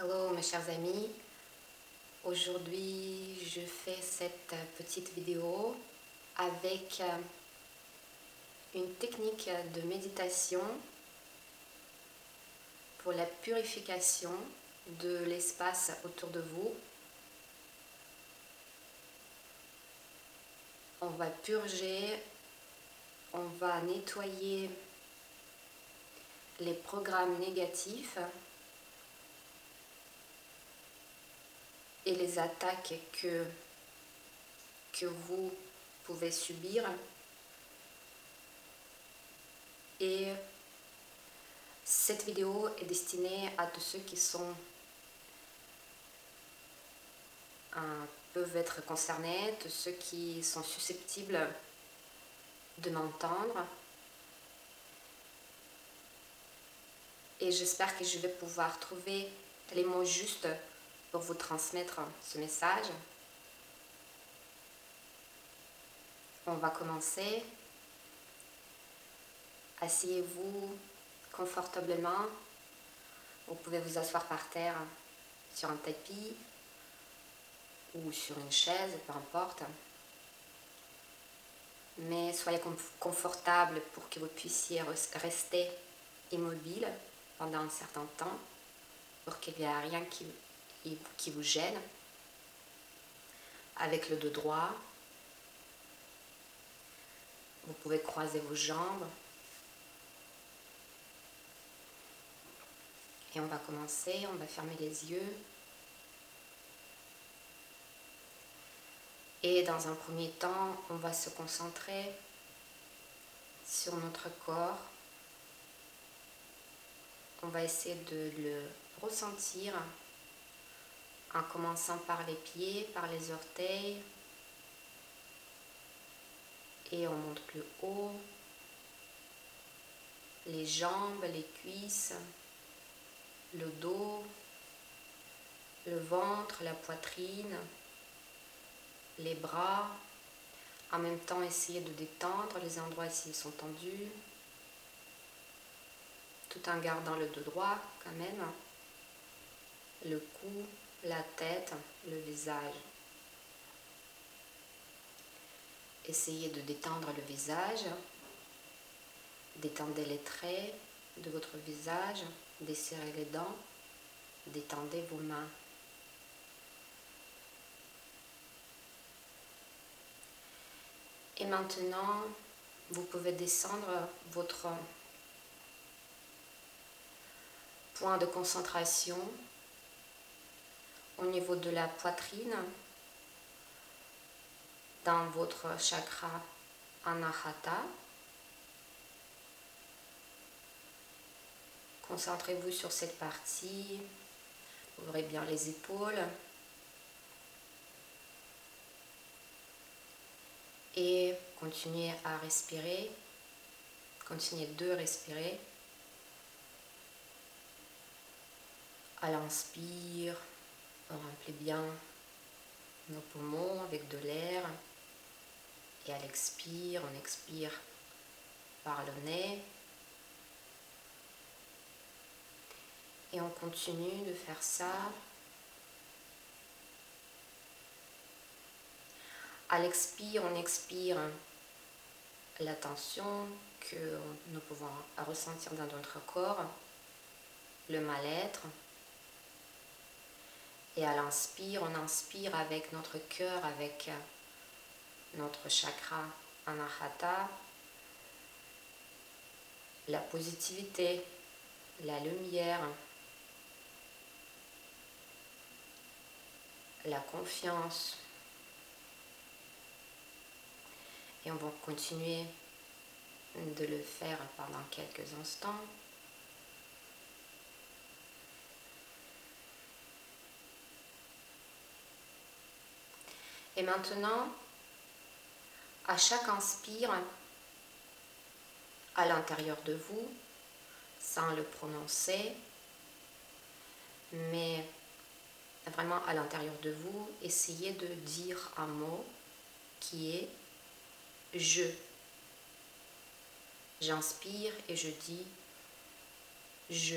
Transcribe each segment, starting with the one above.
Hello mes chers amis, aujourd'hui je fais cette petite vidéo avec une technique de méditation pour la purification de l'espace autour de vous. On va purger, on va nettoyer les programmes négatifs et les attaques que vous pouvez subir. Et cette vidéo est destinée à tous ceux qui peuvent être concernés, tous ceux qui sont susceptibles de m'entendre. Et j'espère que je vais pouvoir trouver les mots justes pour vous transmettre ce message. On va commencer. Asseyez-vous confortablement. Vous pouvez vous asseoir par terre sur un tapis ou sur une chaise, peu importe. Mais soyez confortable pour que vous puissiez rester immobile pendant un certain temps, pour qu'il n'y ait rien qui vous gêne. Avec le dos droit, vous pouvez croiser vos jambes. Et on va commencer, on va fermer les yeux. Et dans un premier temps, on va se concentrer sur notre corps. On va essayer de le ressentir en commençant par les pieds, par les orteils. Et on monte plus haut. Les jambes, les cuisses, le dos, le ventre, la poitrine, les bras. En même temps, essayez de détendre les endroits s'ils sont tendus, tout en gardant le dos droit quand même. Le cou, la tête, le visage. Essayez de détendre le visage. Détendez les traits de votre visage. Desserrez les dents. Détendez vos mains. Et maintenant, vous pouvez descendre votre point de concentration au niveau de la poitrine, dans votre chakra Anahata. Concentrez-vous sur cette partie. Ouvrez bien les épaules. Et continuez à respirer. Continuez de respirer. À l'inspire, on remplit bien nos poumons avec de l'air. Et à l'expire, on expire par le nez. Et on continue de faire ça. À l'expire, on expire la tension que nous pouvons ressentir dans notre corps, le mal-être. Et à l'inspire, on inspire avec notre cœur, avec notre chakra Anahata, la positivité, la lumière, la confiance. Et on va continuer de le faire pendant quelques instants. Et maintenant, à chaque inspire, à l'intérieur de vous, sans le prononcer, mais vraiment à l'intérieur de vous, essayez de dire un mot qui est « je ». J'inspire et je dis « je ».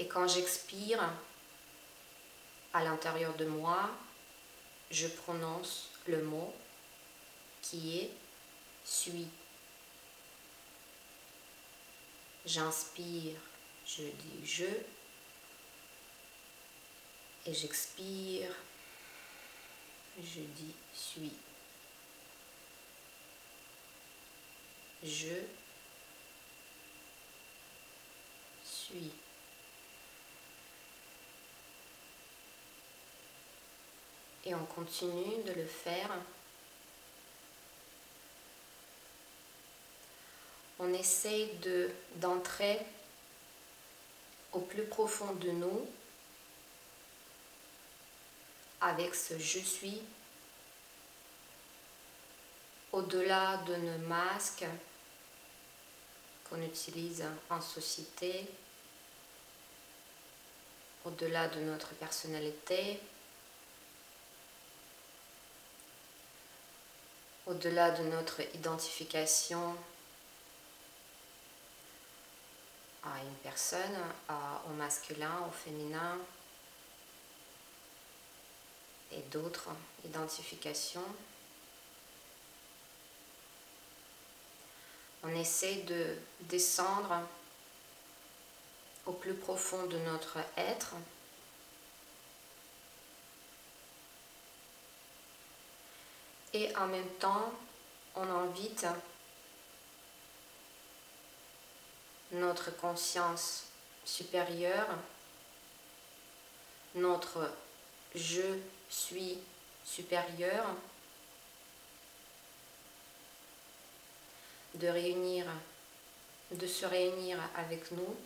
Et quand j'expire, à l'intérieur de moi, je prononce le mot qui est suis. J'inspire, je dis je, et j'expire, je dis suis. Je suis. Et on continue de le faire. On essaye d'entrer au plus profond de nous avec ce je suis, au-delà de nos masques qu'on utilise en société, au-delà de notre personnalité, au-delà de notre identification à une personne, au masculin, au féminin et d'autres identifications. On essaie de descendre au plus profond de notre être et en même temps on invite notre conscience supérieure, notre je suis supérieur, de se réunir avec nous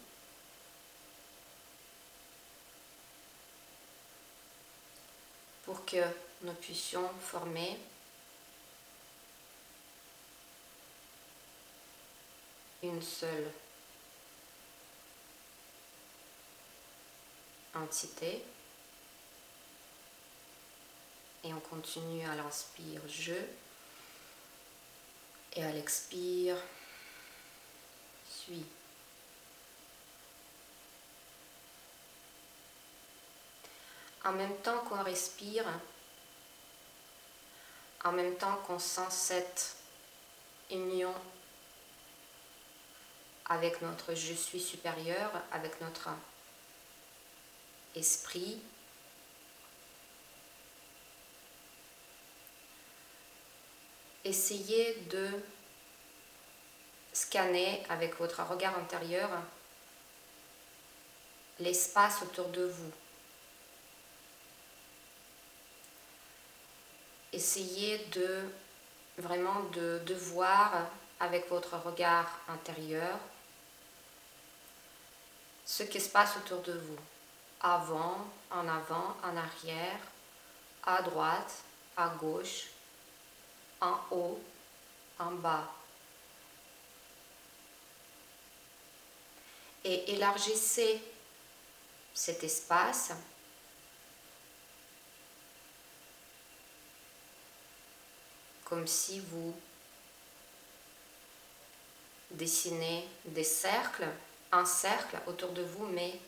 pour que nous puissions former une seule entité. Et on continue à l'inspire je et à l'expire suis. En même temps qu'on respire, en même temps qu'on sent cette union avec notre je suis supérieur, avec notre esprit, essayez de scanner avec votre regard intérieur l'espace autour de vous. Essayez vraiment de voir avec votre regard intérieur ce qui se passe autour de vous. Avant, en arrière, à droite, à gauche, en haut, en bas. Et élargissez cet espace comme si vous dessinez des cercles, un cercle autour de vous, mais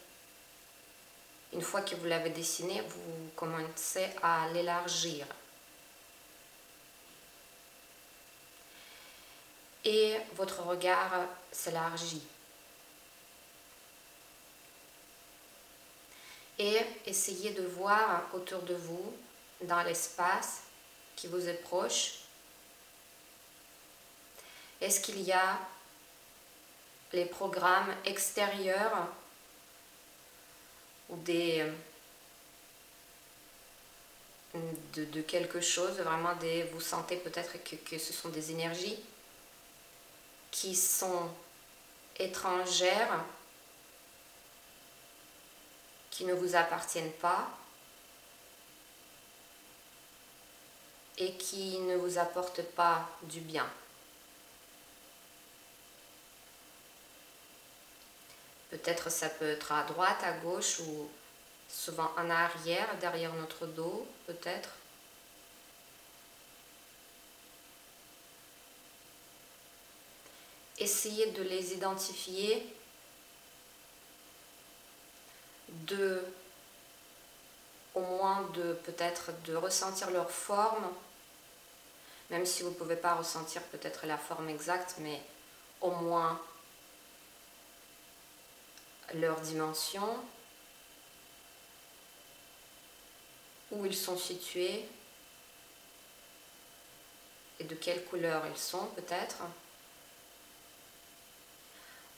une fois que vous l'avez dessiné, vous commencez à l'élargir. Et votre regard s'élargit. Et essayez de voir autour de vous, dans l'espace qui vous est proche, est-ce qu'il y a les programmes extérieurs ou de quelque chose, vraiment vous sentez peut-être que ce sont des énergies qui sont étrangères, qui ne vous appartiennent pas et qui ne vous apportent pas du bien. Peut-être ça peut être à droite, à gauche ou souvent en arrière, derrière notre dos, peut-être. Essayez de les identifier au moins peut-être de ressentir leur forme, même si vous ne pouvez pas ressentir peut-être la forme exacte, mais au moins leur dimension, où ils sont situés et de quelle couleur ils sont peut-être.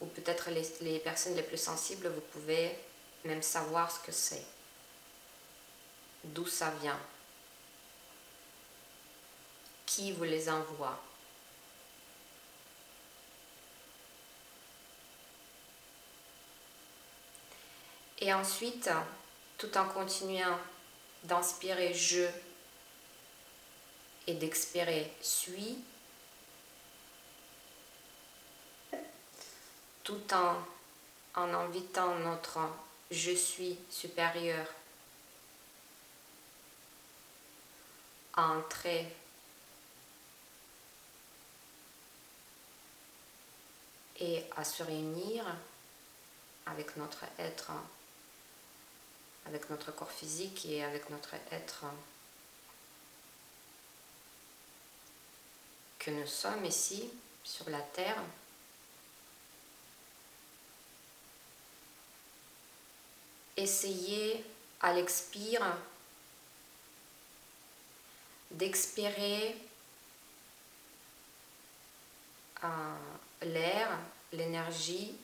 Ou peut-être les personnes les plus sensibles, vous pouvez même savoir ce que c'est, d'où ça vient, qui vous les envoie. Et ensuite, tout en continuant d'inspirer je et d'expirer suis, tout en invitant notre je suis supérieur à entrer et à se réunir avec notre être, avec notre corps physique et avec notre être que nous sommes ici sur la terre. Essayez à l'expire d'expirer l'air, l'énergie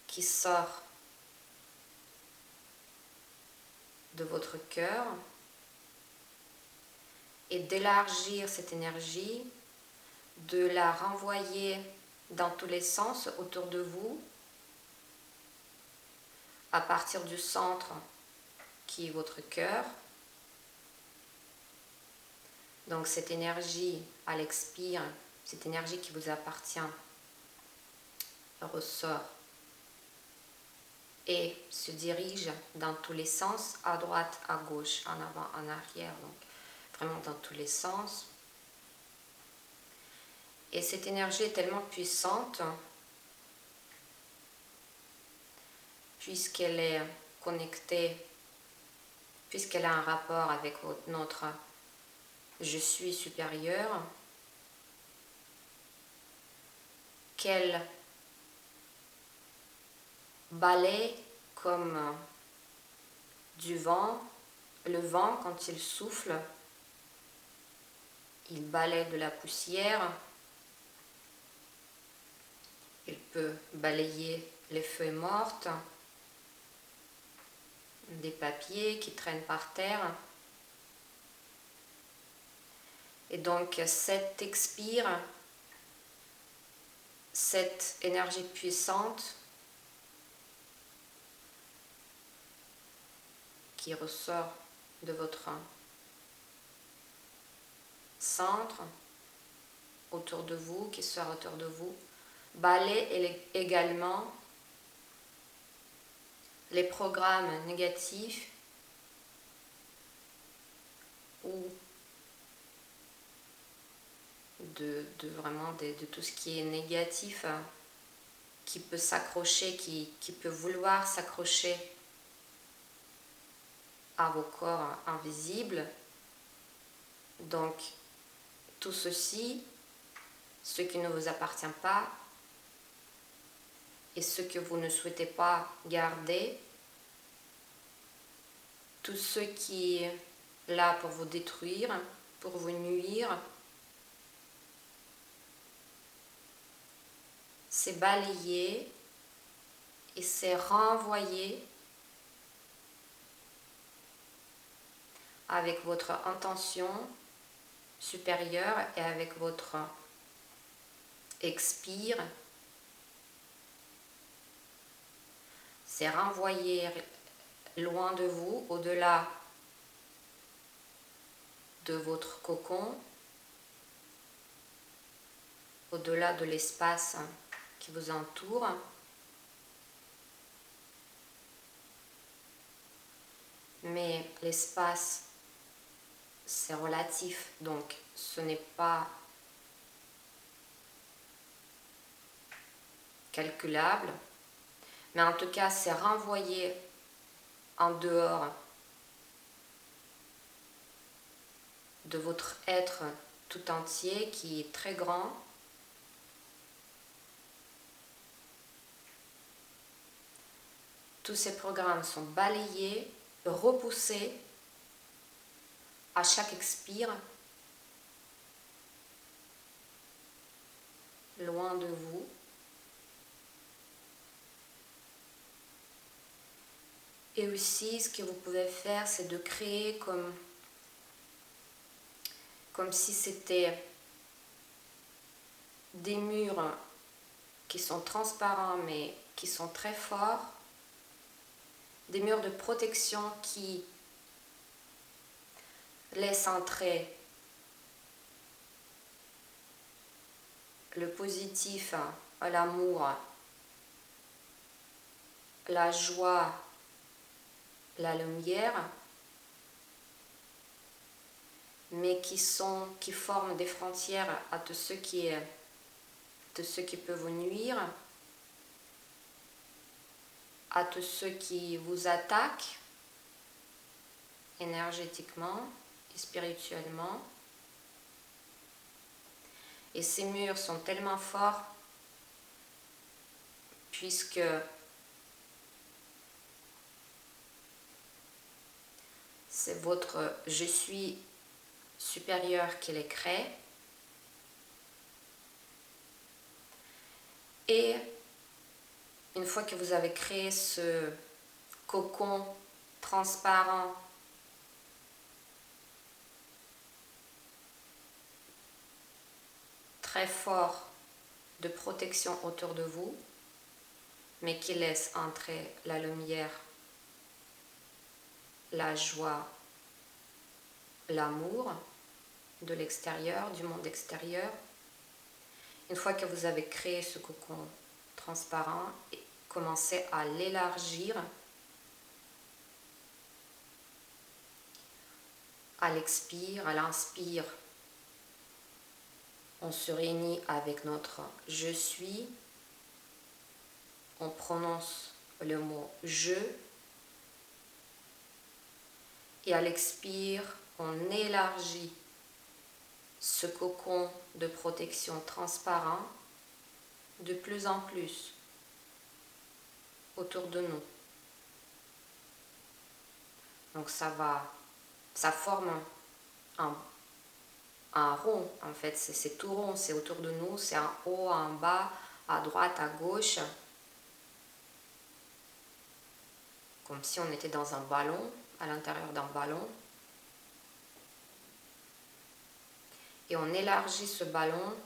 qui sort de votre cœur et d'élargir cette énergie, de la renvoyer dans tous les sens autour de vous, à partir du centre qui est votre cœur. Donc cette énergie à l'expire, cette énergie qui vous appartient, ressort et se dirige dans tous les sens, à droite, à gauche, en avant, en arrière, donc vraiment dans tous les sens. Et cette énergie est tellement puissante puisqu'elle est connectée, puisqu'elle a un rapport avec notre je suis supérieur, qu'elle balaye comme du vent. Le vent, quand il souffle, il balaye de la poussière, il peut balayer les feuilles mortes, des papiers qui traînent par terre. Et donc cet expire, cette énergie puissante qui ressort de votre centre, autour de vous, qui sort autour de vous, balaye également les programmes négatifs ou de tout ce qui est négatif, qui peut s'accrocher, qui peut vouloir s'accrocher à vos corps invisibles. Donc tout ceci, ce qui ne vous appartient pas et ce que vous ne souhaitez pas garder, tout ce qui est là pour vous détruire, pour vous nuire, c'est balayé et c'est renvoyé avec votre intention supérieure et avec votre expire. C'est renvoyé loin de vous, au-delà de votre cocon, au-delà de l'espace qui vous entoure. Mais l'espace, c'est relatif, donc ce n'est pas calculable. Mais en tout cas, c'est renvoyer en dehors de votre être tout entier qui est très grand. Tous ces programmes sont balayés, repoussés à chaque expire, loin de vous. Et aussi, ce que vous pouvez faire, c'est de créer comme si c'était des murs qui sont transparents mais qui sont très forts, des murs de protection qui laissent entrer le positif, l'amour, la joie, la lumière, mais qui forment des frontières à tout ce qui peut vous nuire, à tous ceux qui vous attaquent énergétiquement et spirituellement. Et ces murs sont tellement forts puisque c'est votre je suis supérieur qui les crée. Et une fois que vous avez créé ce cocon transparent très fort de protection autour de vous, mais qui laisse entrer la lumière, la joie, l'amour de l'extérieur, du monde extérieur. Une fois que vous avez créé ce cocon transparent, commencez à l'élargir, à l'expire, à l'inspire. On se réunit avec notre je suis, on prononce le mot je, et à l'expire, on élargit ce cocon de protection transparent de plus en plus autour de nous. Donc ça forme un rond, en fait, c'est tout rond, c'est autour de nous, c'est en haut, en bas, à droite, à gauche, comme si on était dans un ballon, à l'intérieur d'un ballon. Et on élargit ce ballon.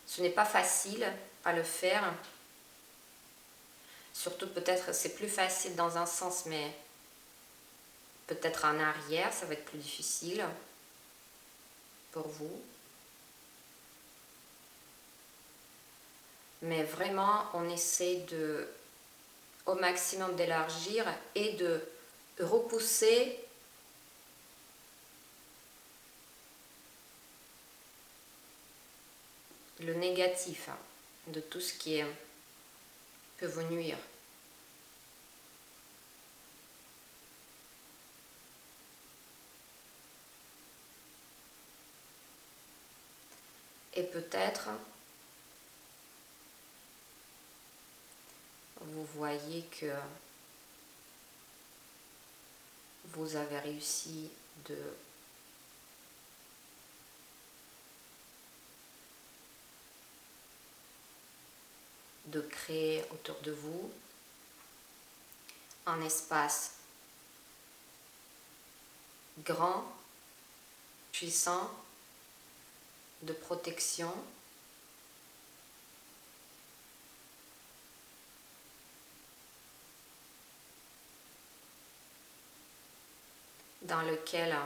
Ce n'est pas facile à le faire, surtout peut-être c'est plus facile dans un sens, mais peut-être en arrière, ça va être plus difficile pour vous. Mais vraiment, on essaie au maximum d'élargir et de repousser le négatif, de tout ce qui peut vous nuire. Et peut-être vous voyez que vous avez réussi de créer autour de vous un espace grand, puissant, de protection, dans lequel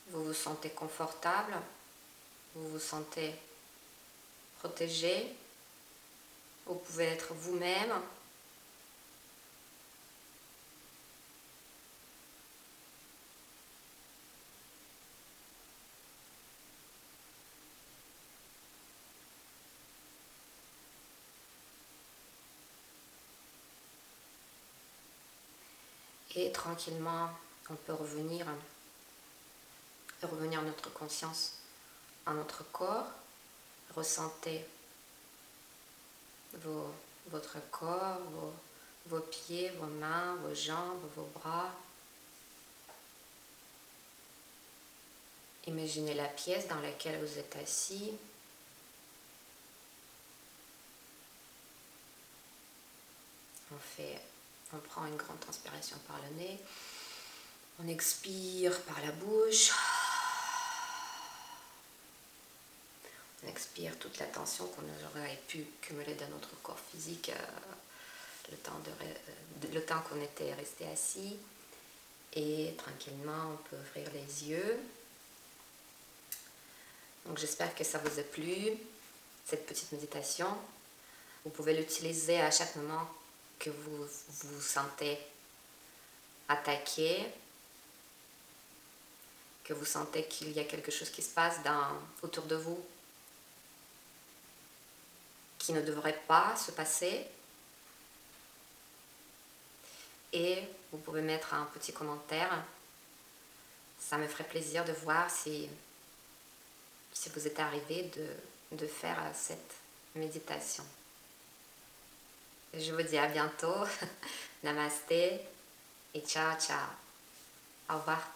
vous vous sentez confortable, vous vous sentez protégé, vous pouvez être vous-même. Et tranquillement, on peut revenir notre conscience à notre corps. Ressentez votre corps, vos pieds, vos mains, vos jambes, vos bras. Imaginez la pièce dans laquelle vous êtes assis. On prend une grande inspiration par le nez. On expire par la bouche. On expire toute la tension qu'on aurait pu cumuler dans notre corps physique le temps qu'on était resté assis. Et tranquillement, on peut ouvrir les yeux. Donc j'espère que ça vous a plu, cette petite méditation. Vous pouvez l'utiliser à chaque moment que vous vous sentez attaqué, que vous sentez qu'il y a quelque chose qui se passe autour de vous qui ne devrait pas se passer. Et vous pouvez mettre un petit commentaire. Ça me ferait plaisir de voir si vous êtes arrivé de faire cette méditation. Je vous dis à bientôt. Namasté et ciao ciao. Au revoir.